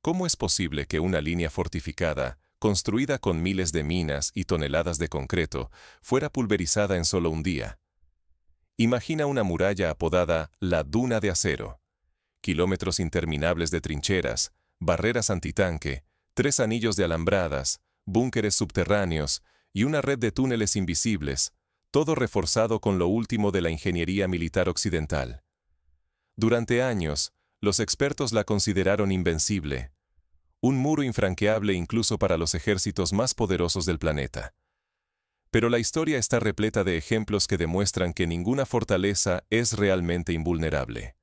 ¿Cómo es posible que una línea fortificada, construida con miles de minas y toneladas de concreto, fuera pulverizada en solo un día? Imagina una muralla apodada la Duna de Acero. Kilómetros interminables de trincheras, barreras antitanque, 3 anillos de alambradas, búnkeres subterráneos y una red de túneles invisibles, todo reforzado con lo último de la ingeniería militar occidental. Durante años, los expertos la consideraron invencible, un muro infranqueable incluso para los ejércitos más poderosos del planeta. Pero la historia está repleta de ejemplos que demuestran que ninguna fortaleza es realmente invulnerable.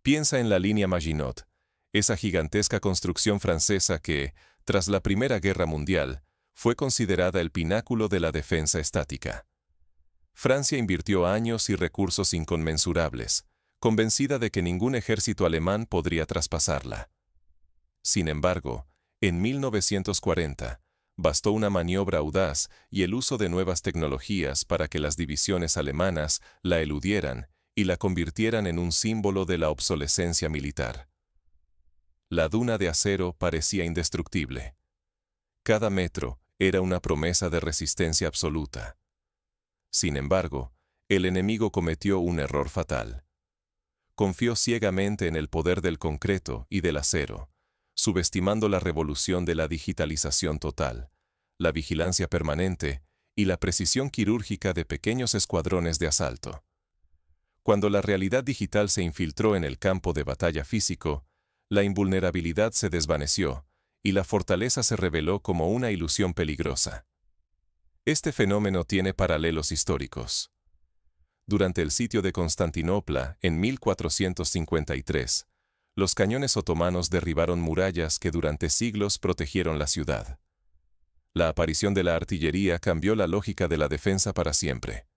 Piensa en la línea Maginot, esa gigantesca construcción francesa que, tras la Primera Guerra Mundial, fue considerada el pináculo de la defensa estática. Francia invirtió años y recursos inconmensurables, convencida de que ningún ejército alemán podría traspasarla. Sin embargo, en 1940, bastó una maniobra audaz y el uso de nuevas tecnologías para que las divisiones alemanas la eludieran y la convirtieran en un símbolo de la obsolescencia militar. La Duna de Acero parecía indestructible. Cada metro era una promesa de resistencia absoluta. Sin embargo, el enemigo cometió un error fatal. Confió ciegamente en el poder del concreto y del acero, subestimando la revolución de la digitalización total, la vigilancia permanente y la precisión quirúrgica de pequeños escuadrones de asalto. Cuando la realidad digital se infiltró en el campo de batalla físico, la invulnerabilidad se desvaneció y la fortaleza se reveló como una ilusión peligrosa. Este fenómeno tiene paralelos históricos. Durante el sitio de Constantinopla, en 1453, los cañones otomanos derribaron murallas que durante siglos protegieron la ciudad. La aparición de la artillería cambió la lógica de la defensa para siempre.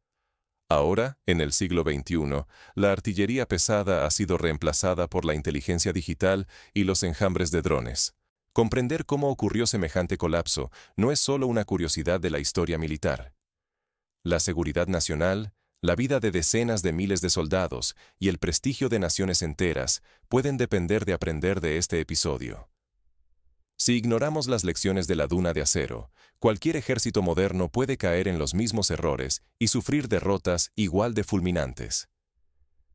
Ahora, en el siglo XXI, la artillería pesada ha sido reemplazada por la inteligencia digital y los enjambres de drones. Comprender cómo ocurrió semejante colapso no es solo una curiosidad de la historia militar. La seguridad nacional, la vida de decenas de miles de soldados y el prestigio de naciones enteras pueden depender de aprender de este episodio. Si ignoramos las lecciones de la Duna de Acero, cualquier ejército moderno puede caer en los mismos errores y sufrir derrotas igual de fulminantes.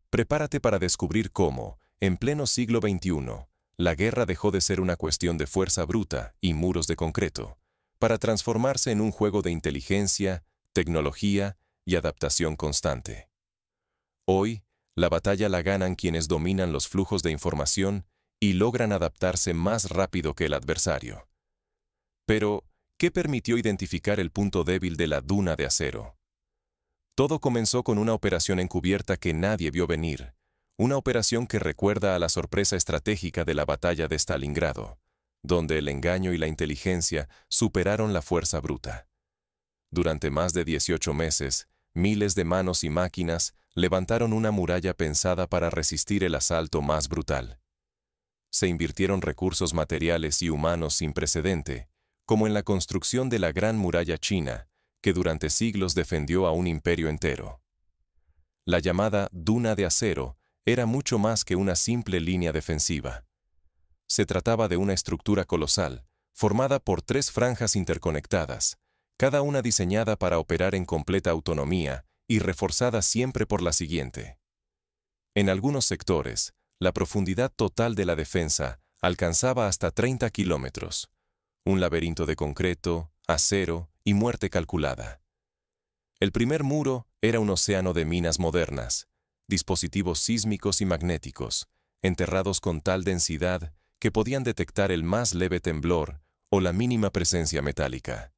Prepárate para descubrir cómo, en pleno siglo XXI, la guerra dejó de ser una cuestión de fuerza bruta y muros de concreto, para transformarse en un juego de inteligencia, tecnología y adaptación constante. Hoy, la batalla la ganan quienes dominan los flujos de información y logran adaptarse más rápido que el adversario. Pero, ¿qué permitió identificar el punto débil de la Duna de Acero? Todo comenzó con una operación encubierta que nadie vio venir, una operación que recuerda a la sorpresa estratégica de la batalla de Stalingrado, donde el engaño y la inteligencia superaron la fuerza bruta. Durante más de 18 meses, miles de manos y máquinas levantaron una muralla pensada para resistir el asalto más brutal. Se invirtieron recursos materiales y humanos sin precedente, como en la construcción de la Gran Muralla China, que durante siglos defendió a un imperio entero. La llamada Duna de Acero era mucho más que una simple línea defensiva. Se trataba de una estructura colosal, formada por 3 franjas interconectadas, cada una diseñada para operar en completa autonomía y reforzada siempre por la siguiente. En algunos sectores, la profundidad total de la defensa alcanzaba hasta 30 kilómetros, un laberinto de concreto, acero y muerte calculada. El primer muro era un océano de minas modernas, dispositivos sísmicos y magnéticos, enterrados con tal densidad que podían detectar el más leve temblor o la mínima presencia metálica.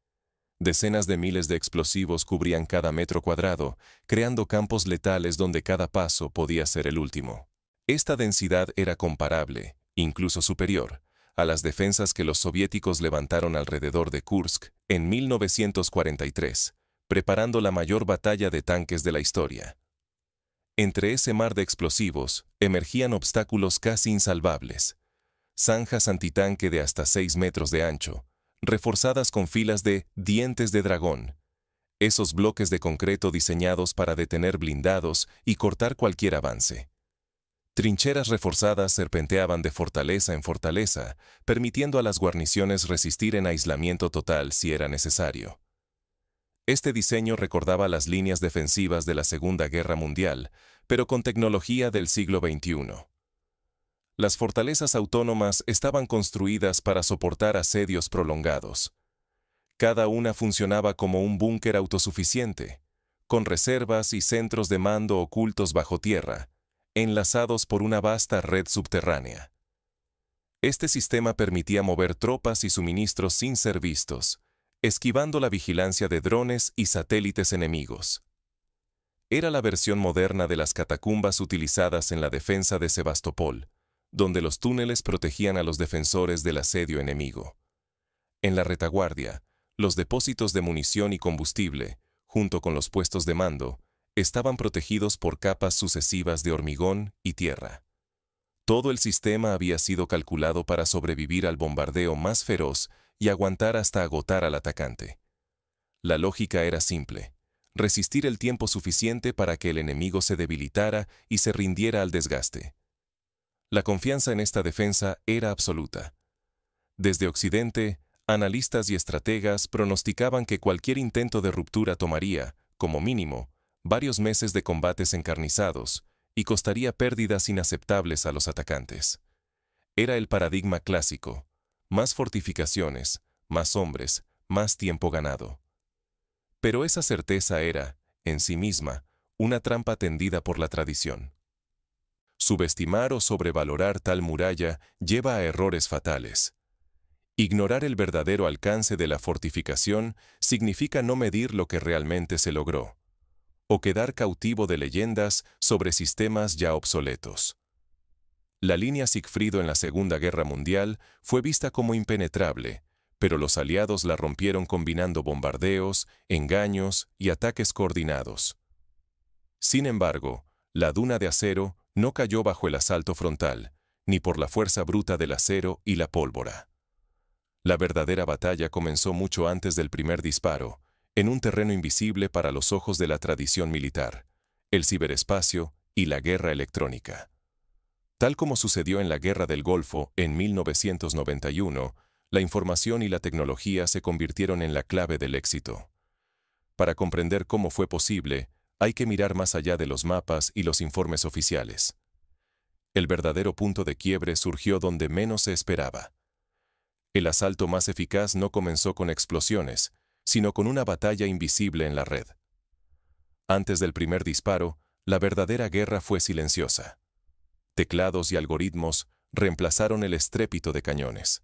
Decenas de miles de explosivos cubrían cada metro cuadrado, creando campos letales donde cada paso podía ser el último. Esta densidad era comparable, incluso superior, a las defensas que los soviéticos levantaron alrededor de Kursk en 1943, preparando la mayor batalla de tanques de la historia. Entre ese mar de explosivos emergían obstáculos casi insalvables, zanjas antitanque de hasta 6 metros de ancho, reforzadas con filas de dientes de dragón, esos bloques de concreto diseñados para detener blindados y cortar cualquier avance. Trincheras reforzadas serpenteaban de fortaleza en fortaleza, permitiendo a las guarniciones resistir en aislamiento total si era necesario. Este diseño recordaba las líneas defensivas de la Segunda Guerra Mundial, pero con tecnología del siglo XXI. Las fortalezas autónomas estaban construidas para soportar asedios prolongados. Cada una funcionaba como un búnker autosuficiente, con reservas y centros de mando ocultos bajo tierra, enlazados por una vasta red subterránea. Este sistema permitía mover tropas y suministros sin ser vistos, esquivando la vigilancia de drones y satélites enemigos. Era la versión moderna de las catacumbas utilizadas en la defensa de Sebastopol, donde los túneles protegían a los defensores del asedio enemigo. En la retaguardia, los depósitos de munición y combustible, junto con los puestos de mando, estaban protegidos por capas sucesivas de hormigón y tierra. Todo el sistema había sido calculado para sobrevivir al bombardeo más feroz y aguantar hasta agotar al atacante. La lógica era simple: resistir el tiempo suficiente para que el enemigo se debilitara y se rindiera al desgaste. La confianza en esta defensa era absoluta. Desde Occidente, analistas y estrategas pronosticaban que cualquier intento de ruptura tomaría, como mínimo, varios meses de combates encarnizados y costaría pérdidas inaceptables a los atacantes. Era el paradigma clásico: más fortificaciones, más hombres, más tiempo ganado. Pero esa certeza era, en sí misma, una trampa tendida por la tradición. Subestimar o sobrevalorar tal muralla lleva a errores fatales. Ignorar el verdadero alcance de la fortificación significa no medir lo que realmente se logró, o quedar cautivo de leyendas sobre sistemas ya obsoletos. La línea Sigfrido en la Segunda Guerra Mundial fue vista como impenetrable, pero los aliados la rompieron combinando bombardeos, engaños y ataques coordinados. Sin embargo, la duna de acero no cayó bajo el asalto frontal, ni por la fuerza bruta del acero y la pólvora. La verdadera batalla comenzó mucho antes del primer disparo, en un terreno invisible para los ojos de la tradición militar, el ciberespacio y la guerra electrónica. Tal como sucedió en la Guerra del Golfo en 1991, la información y la tecnología se convirtieron en la clave del éxito. Para comprender cómo fue posible, hay que mirar más allá de los mapas y los informes oficiales. El verdadero punto de quiebre surgió donde menos se esperaba. El asalto más eficaz no comenzó con explosiones, sino con una batalla invisible en la red. Antes del primer disparo, la verdadera guerra fue silenciosa. Teclados y algoritmos reemplazaron el estrépito de cañones.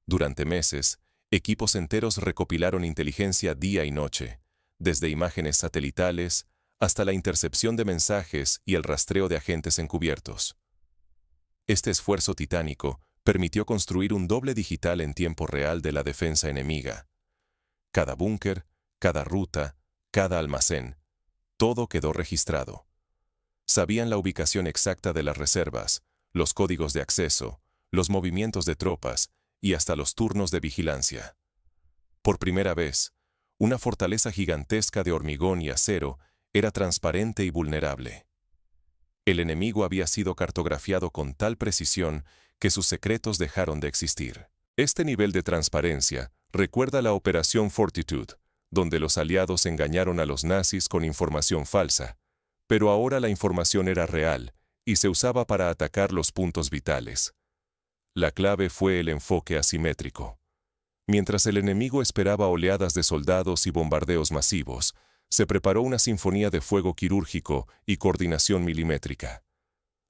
Durante meses, equipos enteros recopilaron inteligencia día y noche, desde imágenes satelitales hasta la intercepción de mensajes y el rastreo de agentes encubiertos. Este esfuerzo titánico permitió construir un doble digital en tiempo real de la defensa enemiga. Cada búnker, cada ruta, cada almacén, todo quedó registrado. Sabían la ubicación exacta de las reservas, los códigos de acceso, los movimientos de tropas y hasta los turnos de vigilancia. Por primera vez, una fortaleza gigantesca de hormigón y acero era transparente y vulnerable. El enemigo había sido cartografiado con tal precisión que sus secretos dejaron de existir. Este nivel de transparencia recuerda la Operación Fortitude, donde los aliados engañaron a los nazis con información falsa, pero ahora la información era real y se usaba para atacar los puntos vitales. La clave fue el enfoque asimétrico. Mientras el enemigo esperaba oleadas de soldados y bombardeos masivos, se preparó una sinfonía de fuego quirúrgico y coordinación milimétrica.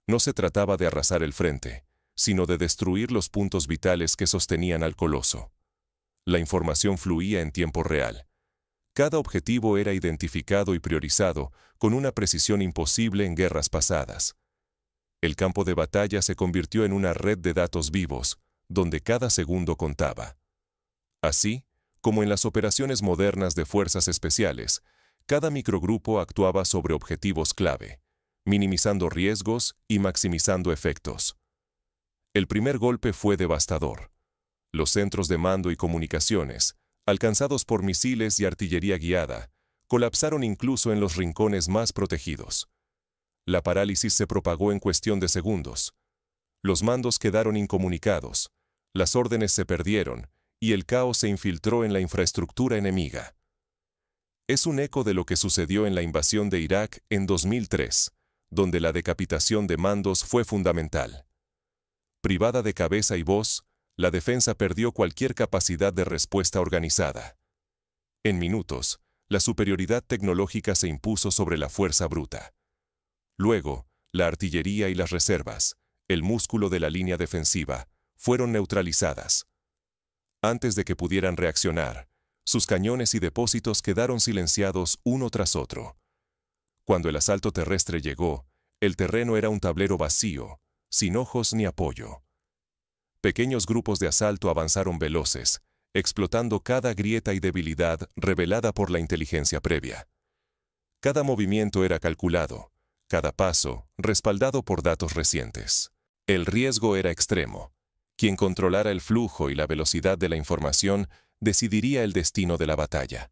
No se trataba de arrasar el frente, sino de destruir los puntos vitales que sostenían al coloso. La información fluía en tiempo real. Cada objetivo era identificado y priorizado con una precisión imposible en guerras pasadas. El campo de batalla se convirtió en una red de datos vivos, donde cada segundo contaba. Así, como en las operaciones modernas de fuerzas especiales, cada microgrupo actuaba sobre objetivos clave, minimizando riesgos y maximizando efectos. El primer golpe fue devastador. Los centros de mando y comunicaciones, alcanzados por misiles y artillería guiada, colapsaron incluso en los rincones más protegidos. La parálisis se propagó en cuestión de segundos. Los mandos quedaron incomunicados, las órdenes se perdieron y el caos se infiltró en la infraestructura enemiga. Es un eco de lo que sucedió en la invasión de Irak en 2003, donde la decapitación de mandos fue fundamental. Privada de cabeza y voz, la defensa perdió cualquier capacidad de respuesta organizada. En minutos, la superioridad tecnológica se impuso sobre la fuerza bruta. Luego, la artillería y las reservas, el músculo de la línea defensiva, fueron neutralizadas. Antes de que pudieran reaccionar, sus cañones y depósitos quedaron silenciados uno tras otro. Cuando el asalto terrestre llegó, el terreno era un tablero vacío, sin ojos ni apoyo. Pequeños grupos de asalto avanzaron veloces, explotando cada grieta y debilidad revelada por la inteligencia previa. Cada movimiento era calculado, cada paso respaldado por datos recientes. El riesgo era extremo. Quien controlara el flujo y la velocidad de la información decidiría el destino de la batalla.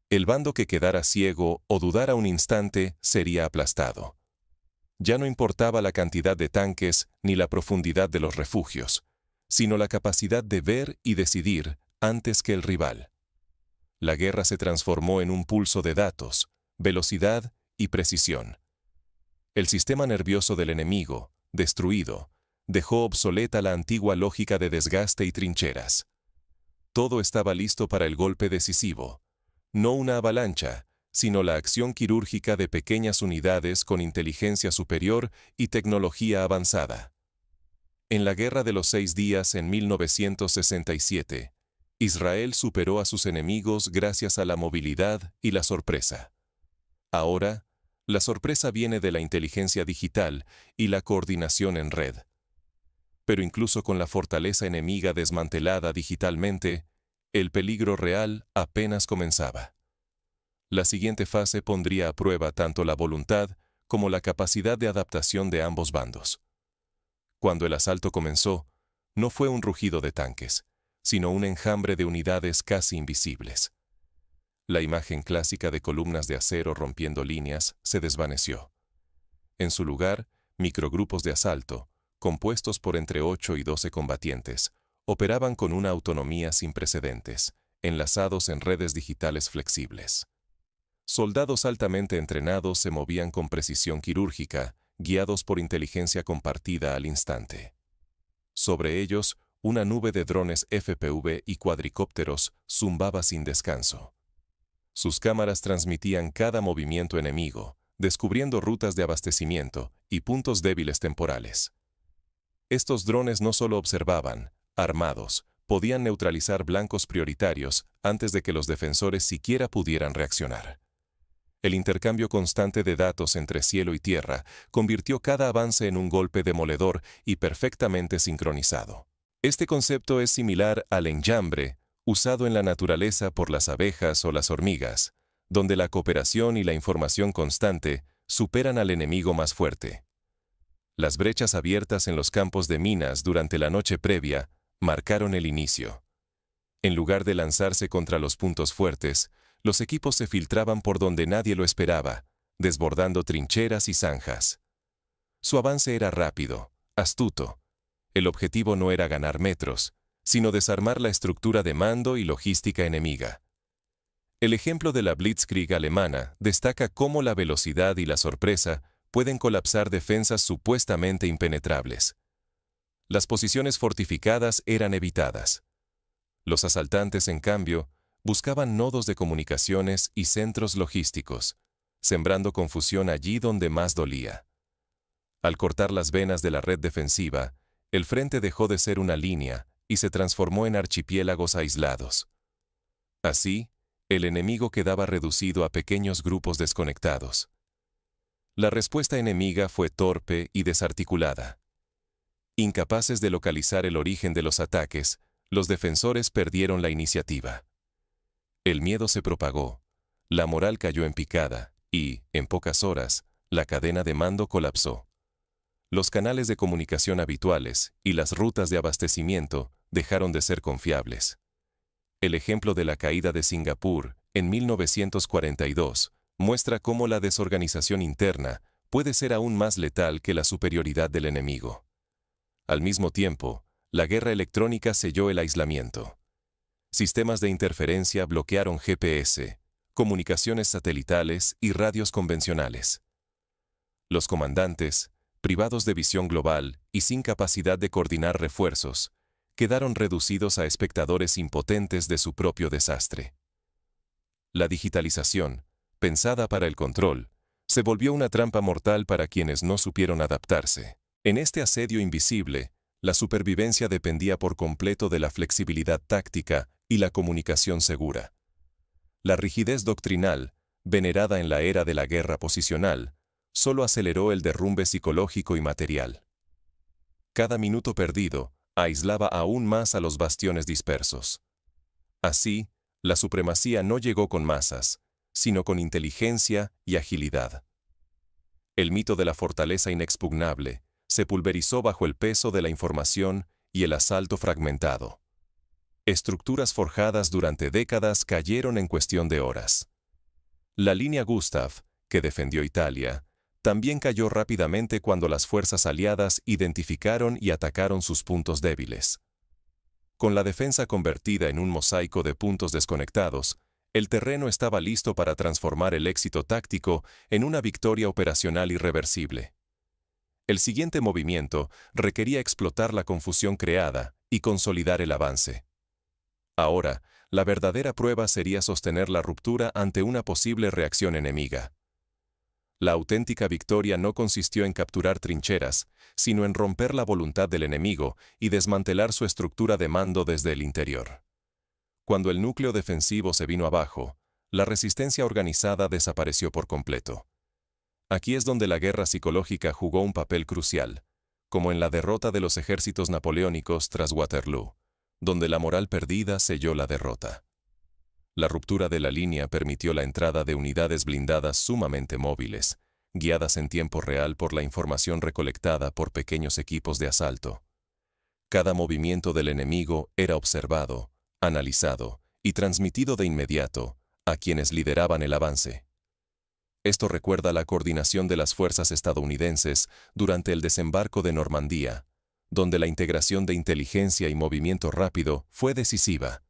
El bando que quedara ciego o dudara un instante sería aplastado. Ya no importaba la cantidad de tanques ni la profundidad de los refugios, sino la capacidad de ver y decidir antes que el rival. La guerra se transformó en un pulso de datos, velocidad y precisión. El sistema nervioso del enemigo, destruido, dejó obsoleta la antigua lógica de desgaste y trincheras. Todo estaba listo para el golpe decisivo. No una avalancha, sino la acción quirúrgica de pequeñas unidades con inteligencia superior y tecnología avanzada. En la Guerra de los 6 Días en 1967, Israel superó a sus enemigos gracias a la movilidad y la sorpresa. Ahora, la sorpresa viene de la inteligencia digital y la coordinación en red. Pero incluso con la fortaleza enemiga desmantelada digitalmente, el peligro real apenas comenzaba. La siguiente fase pondría a prueba tanto la voluntad como la capacidad de adaptación de ambos bandos. Cuando el asalto comenzó, no fue un rugido de tanques, sino un enjambre de unidades casi invisibles. La imagen clásica de columnas de acero rompiendo líneas se desvaneció. En su lugar, microgrupos de asalto, compuestos por entre 8 y 12 combatientes, operaban con una autonomía sin precedentes, enlazados en redes digitales flexibles. Soldados altamente entrenados se movían con precisión quirúrgica, guiados por inteligencia compartida al instante. Sobre ellos, una nube de drones FPV y cuadricópteros zumbaba sin descanso. Sus cámaras transmitían cada movimiento enemigo, descubriendo rutas de abastecimiento y puntos débiles temporales. Estos drones no solo observaban, armados, podían neutralizar blancos prioritarios antes de que los defensores siquiera pudieran reaccionar. El intercambio constante de datos entre cielo y tierra convirtió cada avance en un golpe demoledor y perfectamente sincronizado. Este concepto es similar al enjambre, usado en la naturaleza por las abejas o las hormigas, donde la cooperación y la información constante superan al enemigo más fuerte. Las brechas abiertas en los campos de minas durante la noche previa marcaron el inicio. En lugar de lanzarse contra los puntos fuertes, los equipos se filtraban por donde nadie lo esperaba, desbordando trincheras y zanjas. Su avance era rápido, astuto. El objetivo no era ganar metros, sino desarmar la estructura de mando y logística enemiga. El ejemplo de la Blitzkrieg alemana destaca cómo la velocidad y la sorpresa pueden colapsar defensas supuestamente impenetrables. Las posiciones fortificadas eran evitadas. Los asaltantes, en cambio, buscaban nodos de comunicaciones y centros logísticos, sembrando confusión allí donde más dolía. Al cortar las venas de la red defensiva, el frente dejó de ser una línea y se transformó en archipiélagos aislados. Así, el enemigo quedaba reducido a pequeños grupos desconectados. La respuesta enemiga fue torpe y desarticulada. Incapaces de localizar el origen de los ataques, los defensores perdieron la iniciativa. El miedo se propagó, la moral cayó en picada y, en pocas horas, la cadena de mando colapsó. Los canales de comunicación habituales y las rutas de abastecimiento dejaron de ser confiables. El ejemplo de la caída de Singapur en 1942 muestra cómo la desorganización interna puede ser aún más letal que la superioridad del enemigo. Al mismo tiempo, la guerra electrónica selló el aislamiento. Sistemas de interferencia bloquearon GPS, comunicaciones satelitales y radios convencionales. Los comandantes, privados de visión global y sin capacidad de coordinar refuerzos, quedaron reducidos a espectadores impotentes de su propio desastre. La digitalización, pensada para el control, se volvió una trampa mortal para quienes no supieron adaptarse. En este asedio invisible, la supervivencia dependía por completo de la flexibilidad táctica y la comunicación segura. La rigidez doctrinal, venerada en la era de la guerra posicional, solo aceleró el derrumbe psicológico y material. Cada minuto perdido aislaba aún más a los bastiones dispersos. Así, la supremacía no llegó con masas, sino con inteligencia y agilidad. El mito de la fortaleza inexpugnable se pulverizó bajo el peso de la información y el asalto fragmentado. Estructuras forjadas durante décadas cayeron en cuestión de horas. La línea Gustav, que defendió Italia, también cayó rápidamente cuando las fuerzas aliadas identificaron y atacaron sus puntos débiles. Con la defensa convertida en un mosaico de puntos desconectados, el terreno estaba listo para transformar el éxito táctico en una victoria operacional irreversible. El siguiente movimiento requería explotar la confusión creada y consolidar el avance. Ahora, la verdadera prueba sería sostener la ruptura ante una posible reacción enemiga. La auténtica victoria no consistió en capturar trincheras, sino en romper la voluntad del enemigo y desmantelar su estructura de mando desde el interior. Cuando el núcleo defensivo se vino abajo, la resistencia organizada desapareció por completo. Aquí es donde la guerra psicológica jugó un papel crucial, como en la derrota de los ejércitos napoleónicos tras Waterloo, donde la moral perdida selló la derrota. La ruptura de la línea permitió la entrada de unidades blindadas sumamente móviles, guiadas en tiempo real por la información recolectada por pequeños equipos de asalto. Cada movimiento del enemigo era observado, analizado y transmitido de inmediato a quienes lideraban el avance. Esto recuerda la coordinación de las fuerzas estadounidenses durante el desembarco de Normandía, donde la integración de inteligencia y movimiento rápido fue decisiva.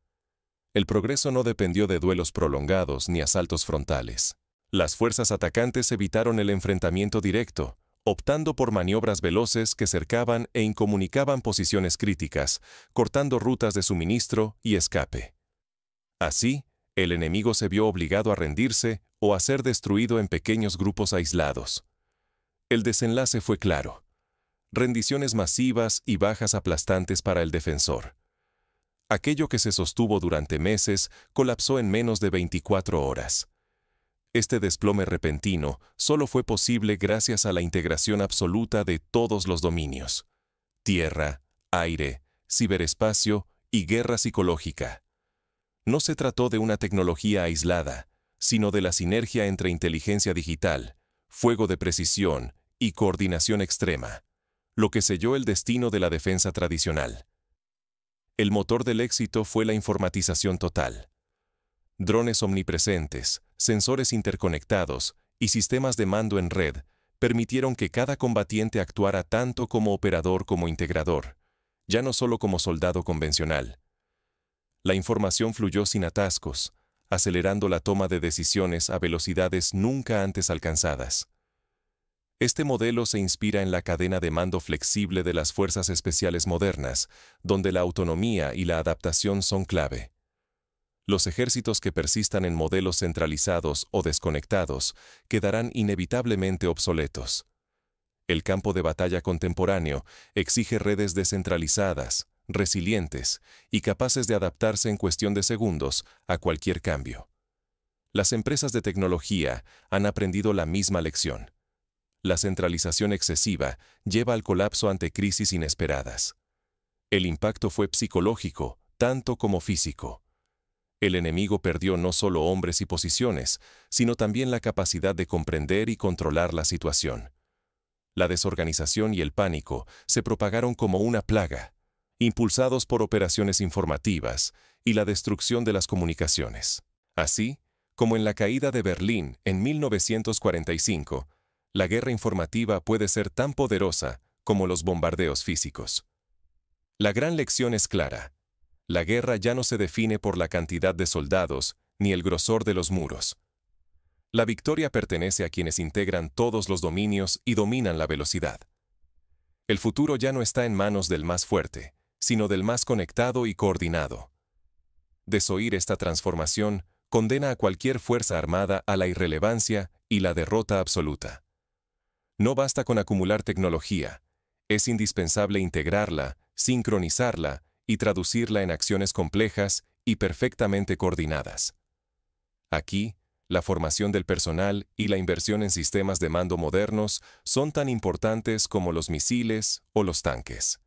El progreso no dependió de duelos prolongados ni asaltos frontales. Las fuerzas atacantes evitaron el enfrentamiento directo, optando por maniobras veloces que cercaban e incomunicaban posiciones críticas, cortando rutas de suministro y escape. Así, el enemigo se vio obligado a rendirse o a ser destruido en pequeños grupos aislados. El desenlace fue claro: rendiciones masivas y bajas aplastantes para el defensor. Aquello que se sostuvo durante meses colapsó en menos de 24 horas. Este desplome repentino solo fue posible gracias a la integración absoluta de todos los dominios: tierra, aire, ciberespacio y guerra psicológica. No se trató de una tecnología aislada, sino de la sinergia entre inteligencia digital, fuego de precisión y coordinación extrema, lo que selló el destino de la defensa tradicional. El motor del éxito fue la informatización total. Drones omnipresentes, sensores interconectados y sistemas de mando en red permitieron que cada combatiente actuara tanto como operador como integrador, ya no solo como soldado convencional. La información fluyó sin atascos, acelerando la toma de decisiones a velocidades nunca antes alcanzadas. Este modelo se inspira en la cadena de mando flexible de las fuerzas especiales modernas, donde la autonomía y la adaptación son clave. Los ejércitos que persistan en modelos centralizados o desconectados quedarán inevitablemente obsoletos. El campo de batalla contemporáneo exige redes descentralizadas, resilientes y capaces de adaptarse en cuestión de segundos a cualquier cambio. Las empresas de tecnología han aprendido la misma lección. La centralización excesiva lleva al colapso ante crisis inesperadas. El impacto fue psicológico, tanto como físico. El enemigo perdió no solo hombres y posiciones, sino también la capacidad de comprender y controlar la situación. La desorganización y el pánico se propagaron como una plaga, impulsados por operaciones informativas y la destrucción de las comunicaciones. Así, como en la caída de Berlín en 1945, La guerra informativa puede ser tan poderosa como los bombardeos físicos. La gran lección es clara. La guerra ya no se define por la cantidad de soldados ni el grosor de los muros. La victoria pertenece a quienes integran todos los dominios y dominan la velocidad. El futuro ya no está en manos del más fuerte, sino del más conectado y coordinado. Desoír esta transformación condena a cualquier fuerza armada a la irrelevancia y la derrota absoluta. No basta con acumular tecnología, es indispensable integrarla, sincronizarla y traducirla en acciones complejas y perfectamente coordinadas. Aquí, la formación del personal y la inversión en sistemas de mando modernos son tan importantes como los misiles o los tanques.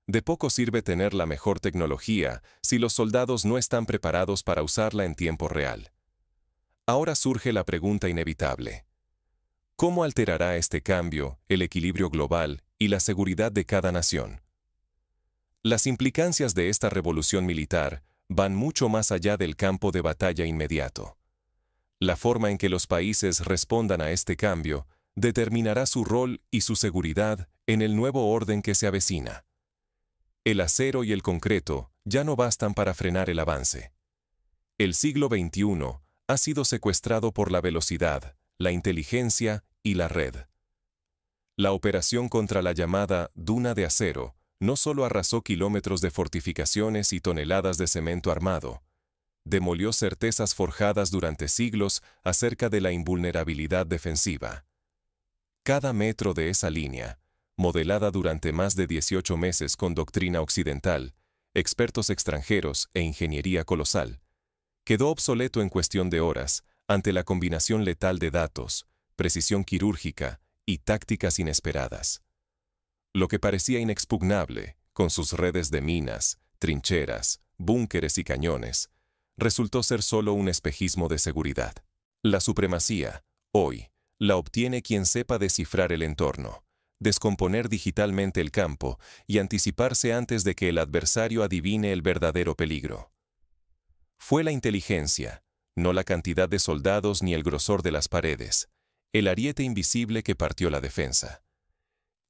De poco sirve tener la mejor tecnología si los soldados no están preparados para usarla en tiempo real. Ahora surge la pregunta inevitable. ¿Cómo alterará este cambio el equilibrio global y la seguridad de cada nación? Las implicancias de esta revolución militar van mucho más allá del campo de batalla inmediato. La forma en que los países respondan a este cambio determinará su rol y su seguridad en el nuevo orden que se avecina. El acero y el concreto ya no bastan para frenar el avance. El siglo XXI ha sido secuestrado por la velocidad, la inteligencia y la red. La operación contra la llamada Duna de Acero no solo arrasó kilómetros de fortificaciones y toneladas de cemento armado, demolió certezas forjadas durante siglos acerca de la invulnerabilidad defensiva. Cada metro de esa línea, modelada durante más de 18 meses con doctrina occidental, expertos extranjeros e ingeniería colosal, quedó obsoleto en cuestión de horas ante la combinación letal de datos, precisión quirúrgica y tácticas inesperadas. Lo que parecía inexpugnable, con sus redes de minas, trincheras, búnkeres y cañones, resultó ser solo un espejismo de seguridad. La supremacía, hoy, la obtiene quien sepa descifrar el entorno, descomponer digitalmente el campo y anticiparse antes de que el adversario adivine el verdadero peligro. Fue la inteligencia, no la cantidad de soldados ni el grosor de las paredes, el ariete invisible que partió la defensa.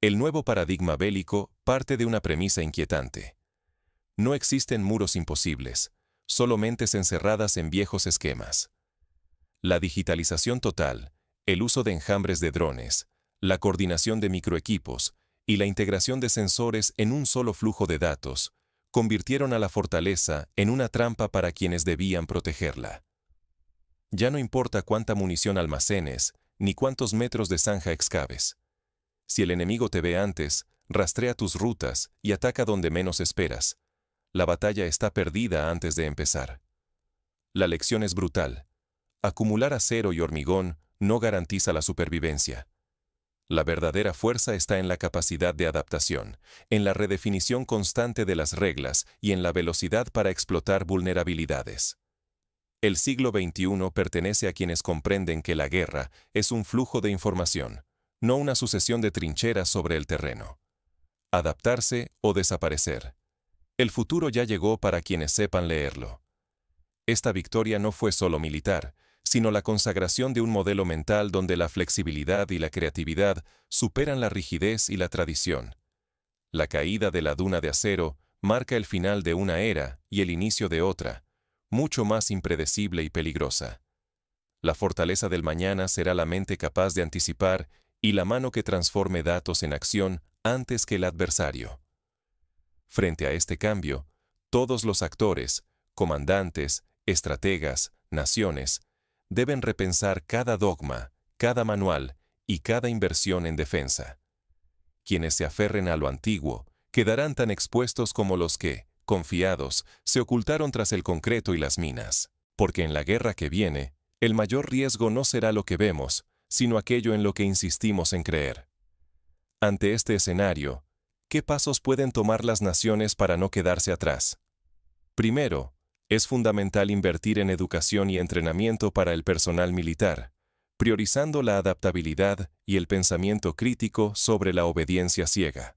El nuevo paradigma bélico parte de una premisa inquietante. No existen muros imposibles, solo mentes encerradas en viejos esquemas. La digitalización total, el uso de enjambres de drones, la coordinación de microequipos y la integración de sensores en un solo flujo de datos, convirtieron a la fortaleza en una trampa para quienes debían protegerla. Ya no importa cuánta munición almacenes, ni cuántos metros de zanja excaves. Si el enemigo te ve antes, rastrea tus rutas y ataca donde menos esperas. La batalla está perdida antes de empezar. La lección es brutal. Acumular acero y hormigón no garantiza la supervivencia. La verdadera fuerza está en la capacidad de adaptación, en la redefinición constante de las reglas y en la velocidad para explotar vulnerabilidades. El siglo XXI pertenece a quienes comprenden que la guerra es un flujo de información, no una sucesión de trincheras sobre el terreno. Adaptarse o desaparecer. El futuro ya llegó para quienes sepan leerlo. Esta victoria no fue solo militar, sino la consagración de un modelo mental donde la flexibilidad y la creatividad superan la rigidez y la tradición. La caída de la duna de acero marca el final de una era y el inicio de otra, mucho más impredecible y peligrosa. La fortaleza del mañana será la mente capaz de anticipar y la mano que transforme datos en acción antes que el adversario. Frente a este cambio, todos los actores, comandantes, estrategas, naciones, deben repensar cada dogma, cada manual y cada inversión en defensa. Quienes se aferren a lo antiguo quedarán tan expuestos como los que, confiados, se ocultaron tras el concreto y las minas, porque en la guerra que viene, el mayor riesgo no será lo que vemos, sino aquello en lo que insistimos en creer. Ante este escenario, ¿qué pasos pueden tomar las naciones para no quedarse atrás? Primero, es fundamental invertir en educación y entrenamiento para el personal militar, priorizando la adaptabilidad y el pensamiento crítico sobre la obediencia ciega.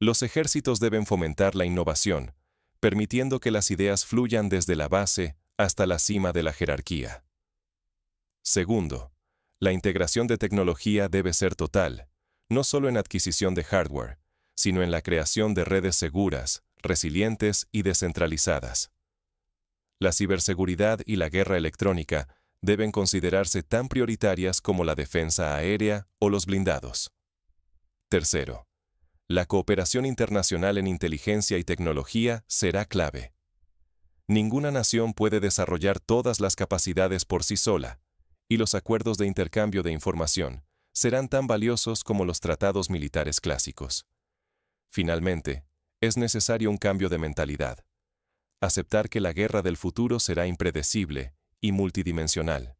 Los ejércitos deben fomentar la innovación, permitiendo que las ideas fluyan desde la base hasta la cima de la jerarquía. Segundo, La integración de tecnología debe ser total, no solo en adquisición de hardware, sino en la creación de redes seguras, resilientes y descentralizadas. La ciberseguridad y la guerra electrónica deben considerarse tan prioritarias como la defensa aérea o los blindados. Tercero, la cooperación internacional en inteligencia y tecnología será clave. Ninguna nación puede desarrollar todas las capacidades por sí sola, y los acuerdos de intercambio de información serán tan valiosos como los tratados militares clásicos. Finalmente, es necesario un cambio de mentalidad. Aceptar que la guerra del futuro será impredecible y multidimensional.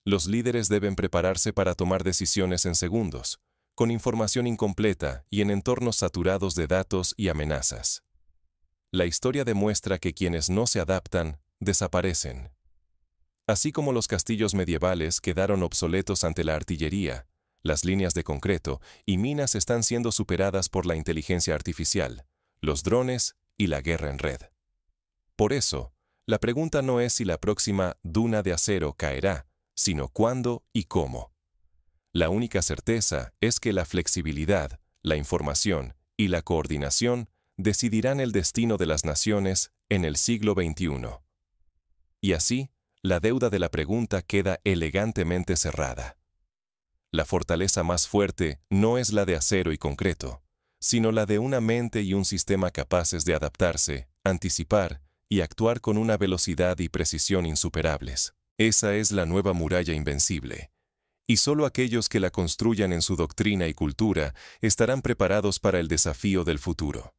Los líderes deben prepararse para tomar decisiones en segundos, con información incompleta y en entornos saturados de datos y amenazas. La historia demuestra que quienes no se adaptan, desaparecen. Así como los castillos medievales quedaron obsoletos ante la artillería, las líneas de concreto y minas están siendo superadas por la inteligencia artificial, los drones y la guerra en red. Por eso, la pregunta no es si la próxima duna de acero caerá, sino cuándo y cómo. La única certeza es que la flexibilidad, la información y la coordinación decidirán el destino de las naciones en el siglo XXI. Y así, la deuda de la pregunta queda elegantemente cerrada. La fortaleza más fuerte no es la de acero y concreto, sino la de una mente y un sistema capaces de adaptarse, anticipar y actuar con una velocidad y precisión insuperables. Esa es la nueva muralla invencible. Y solo aquellos que la construyan en su doctrina y cultura estarán preparados para el desafío del futuro.